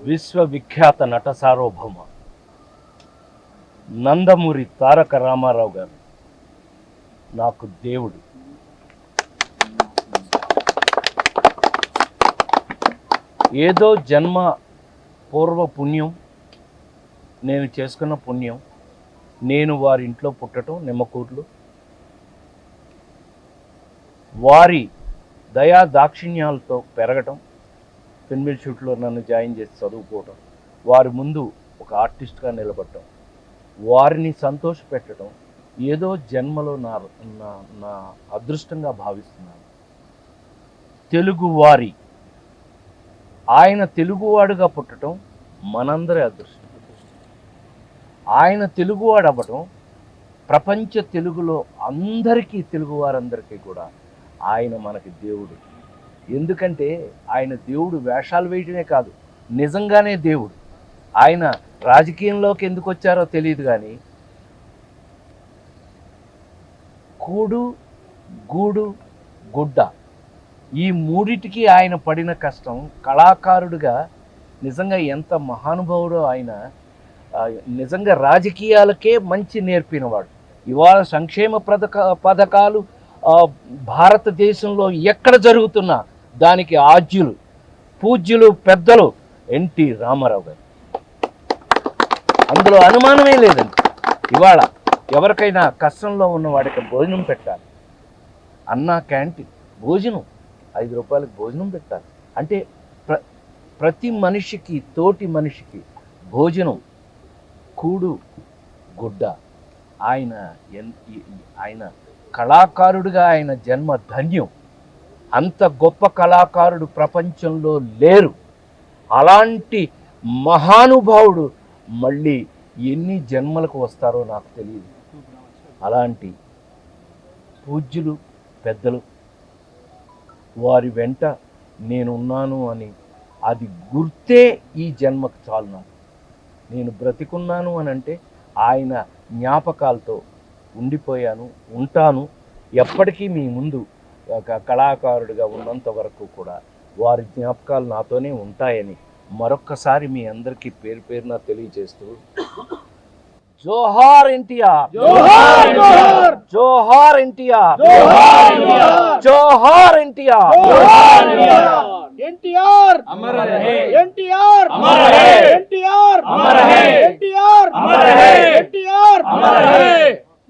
విశ్వవిఖ్యాత నట సార్వభౌమ నందమూరి తారక రామారావు గారు నాకు దేవుడు. ఏదో జన్మ పూర్వ పుణ్యం, నేను చేసుకున్న పుణ్యం, నేను వారి ఇంట్లో పుట్టడం, నిమ్మకూర్లు, వారి దయా దాక్షిణ్యాలతో పెరగటం, ఫిల్మ్ షూట్లో నన్ను జాయిన్ చేసి చదువుకోవటం, వారి ముందు ఒక ఆర్టిస్ట్గా నిలబడటం, వారిని సంతోషపెట్టడం ఏదో జన్మలో నా అదృష్టంగా భావిస్తున్నాను. తెలుగువారి, ఆయన తెలుగువాడుగా పుట్టడం మనందరి అదృష్టం. ఆయన తెలుగువాడు అవ్వటం ప్రపంచ తెలుగులో అందరికీ, తెలుగువారందరికీ కూడా ఆయన మనకి దేవుడు. ఎందుకంటే ఆయన దేవుడు వేషాలు వేయటమే కాదు, నిజంగానే దేవుడు. ఆయన రాజకీయంలోకి ఎందుకు వచ్చారో తెలియదు కానీ కూడు, గూడు, గుడ్డ, ఈ మూడిటికి ఆయన పడిన కష్టం, కళాకారుడిగా నిజంగా ఎంత మహానుభావుడో ఆయన. నిజంగా రాజకీయాలకే మంచి నేర్పినవాడు. ఇవాళ సంక్షేమ పథకాలు భారతదేశంలో ఎక్కడ జరుగుతున్నా దానికి ఆద్యులు, పూజ్యులు, పెద్దలు ఎన్టీ రామారావు గారు. అందులో అనుమానమే లేదండి. ఇవాళ ఎవరికైనా కష్టంలో ఉన్న వాడికి భోజనం పెట్టాలి, అన్నా క్యాంటీన్ భోజనం 5 రూపాయలకు భోజనం పెట్టాలి అంటే ప్రతి మనిషికి, తోటి మనిషికి భోజనం, కూడు, గుడ్డ. ఆయన కళాకారుడిగా ఆయన జన్మ ధన్యం. అంత గొప్ప కళాకారుడు ప్రపంచంలో లేరు. అలాంటి మహానుభావుడు మళ్ళీ ఎన్ని జన్మలకు వస్తారో నాకు తెలియదు. అలాంటి పూజ్యులు, పెద్దలు, వారి వెంట నేనున్నాను అని అది గుర్తే ఈ జన్మకు చాలు. నాకు నేను బ్రతికున్నాను అని అంటే ఆయన జ్ఞాపకాలతో ఉండిపోయాను, ఉంటాను. ఎప్పటికీ మీ ముందు ఒక కళాకారుడిగా ఉన్నంత వరకు కూడా వారి జ్ఞాపకాలు నాతోనే ఉంటాయని మరొక్కసారి మీ అందరికీ పేరు పేరున తెలియజేస్తూ, జోహార్ ఎన్టీఆర్, జోహార్ ఎన్టీఆర్, జోహార్ ఎన్టీఆర్, ఎన్టీఆర్ అమర్ రహే, ఎన్టీఆర్ అమర్ రహే, ఎన్టీఆర్ అమర్ రహే, ఎన్టీఆర్ అమర్ రహే, ఎన్టీఆర్ అమర్ రహే.